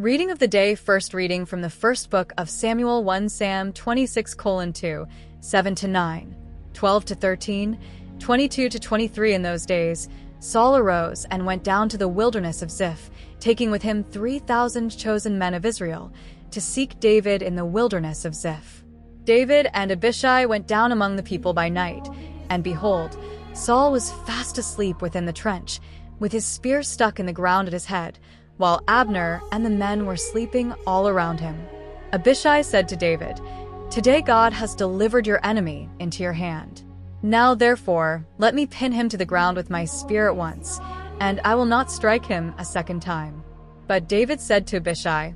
Reading of the day. First reading from the first book of Samuel. 1 Sam 26:2, 7-9, 12-13, 22-23. In those days, Saul arose and went down to the wilderness of Ziph, taking with him 3,000 chosen men of Israel, to seek David in the wilderness of Ziph. David and Abishai went down among the people by night, and behold, Saul was fast asleep within the trench, with his spear stuck in the ground at his head, while Abner and the men were sleeping all around him. Abishai said to David, "Today God has delivered your enemy into your hand. Now therefore, let me pin him to the ground with my spear at once, and I will not strike him a second time." But David said to Abishai,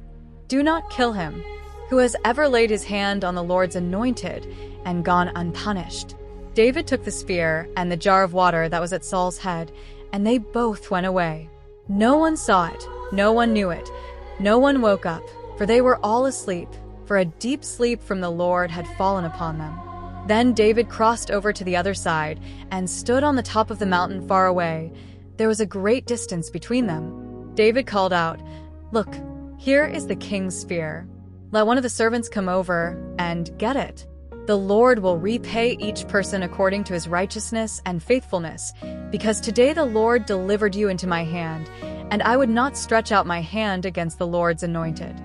"Do not kill him. Who has ever laid his hand on the Lord's anointed and gone unpunished?" David took the spear and the jar of water that was at Saul's head, and they both went away. No one saw it, no one knew it, no one woke up, for they were all asleep, for a deep sleep from the Lord had fallen upon them. Then David crossed over to the other side and stood on the top of the mountain far away. There was a great distance between them. David called out, "Look, here is the king's spear. Let one of the servants come over and get it. The Lord will repay each person according to his righteousness and faithfulness, because today the Lord delivered you into my hand, and I would not stretch out my hand against the Lord's anointed."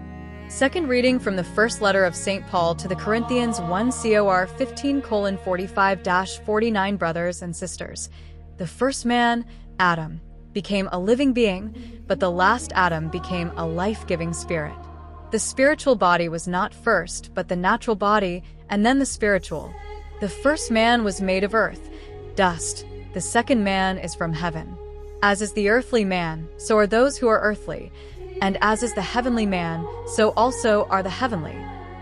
Second reading from the first letter of St. Paul to the Corinthians. 1 Cor 15:45-49. Brothers and sisters, the first man, Adam, became a living being, but the last Adam became a life-giving spirit. The spiritual body was not first, but the natural body, and then the spiritual. The first man was made of earth, dust. The second man is from heaven. As is the earthly man, so are those who are earthly. And as is the heavenly man, so also are the heavenly.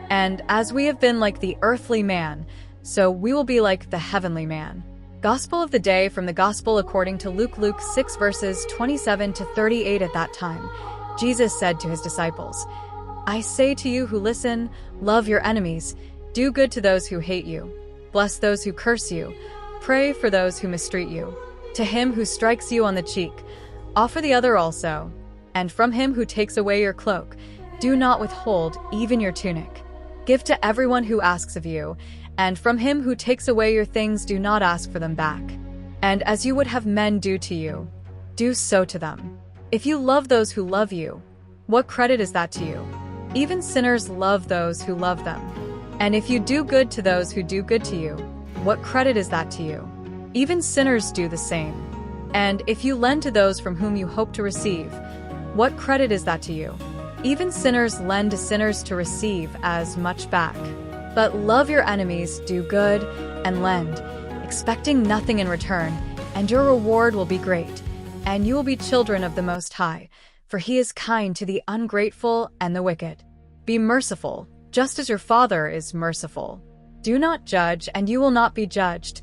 And as we have been like the earthly man, so we will be like the heavenly man. Gospel of the day from the Gospel according to Luke. Luke 6 verses 27-38. At that time, Jesus said to his disciples, "I say to you who listen, love your enemies, do good to those who hate you, bless those who curse you, pray for those who mistreat you. To him who strikes you on the cheek, offer the other also. And from him who takes away your cloak, do not withhold even your tunic. Give to everyone who asks of you, and from him who takes away your things, do not ask for them back. And as you would have men do to you, do so to them. If you love those who love you, what credit is that to you? Even sinners love those who love them. And if you do good to those who do good to you, what credit is that to you? Even sinners do the same. And if you lend to those from whom you hope to receive, what credit is that to you? Even sinners lend to sinners to receive as much back. But love your enemies, do good, and lend, expecting nothing in return, and your reward will be great, and you will be children of the Most High, for he is kind to the ungrateful and the wicked. Be merciful, just as your Father is merciful. Do not judge, and you will not be judged.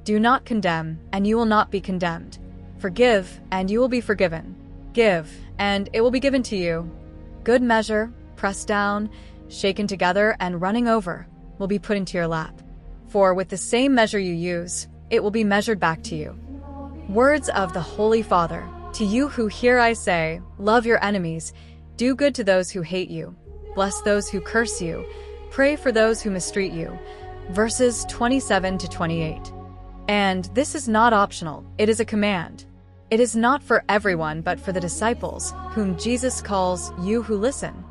Do not condemn, and you will not be condemned. Forgive, and you will be forgiven. Give, and it will be given to you. Good measure, pressed down, shaken together, and running over, will be put into your lap. For with the same measure you use, it will be measured back to you. Words of the Holy Father. To you who hear I say, love your enemies, do good to those who hate you, bless those who curse you, pray for those who mistreat you. Verses 27-28. And this is not optional, it is a command. It is not for everyone but for the disciples, whom Jesus calls you who listen.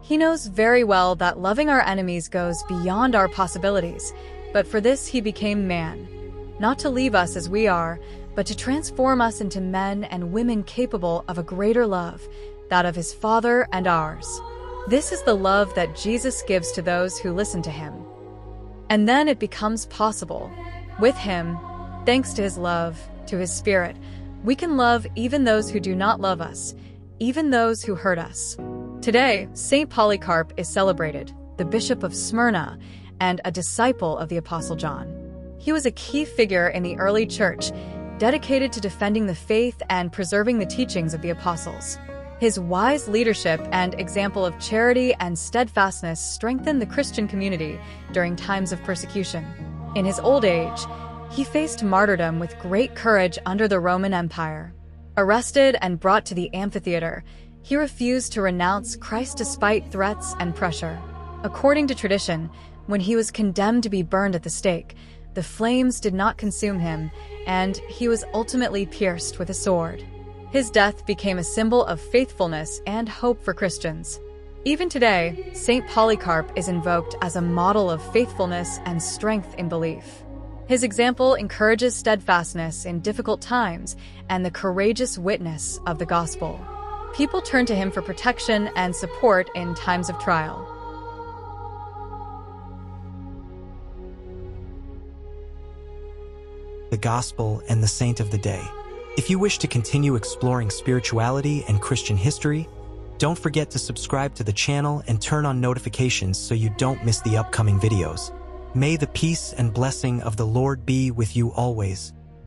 He knows very well that loving our enemies goes beyond our possibilities, but for this he became man, not to leave us as we are, but to transform us into men and women capable of a greater love, that of his Father and ours. This is the love that Jesus gives to those who listen to him. And then it becomes possible. With him, thanks to his love, to his Spirit, we can love even those who do not love us, even those who hurt us. Today, St. Polycarp is celebrated, the Bishop of Smyrna, and a disciple of the Apostle John. He was a key figure in the early church, dedicated to defending the faith and preserving the teachings of the apostles. His wise leadership and example of charity and steadfastness strengthened the Christian community during times of persecution. In his old age, he faced martyrdom with great courage under the Roman Empire. Arrested and brought to the amphitheater, He refused to renounce Christ despite threats and pressure. According to tradition, when he was condemned to be burned at the stake, the flames did not consume him, and he was ultimately pierced with a sword. His death became a symbol of faithfulness and hope for Christians. Even today, Saint Polycarp is invoked as a model of faithfulness and strength in belief. His example encourages steadfastness in difficult times and the courageous witness of the gospel. People turn to him for protection and support in times of trial. The Gospel and the Saint of the Day. If you wish to continue exploring spirituality and Christian history, don't forget to subscribe to the channel and turn on notifications so you don't miss the upcoming videos. May the peace and blessing of the Lord be with you always.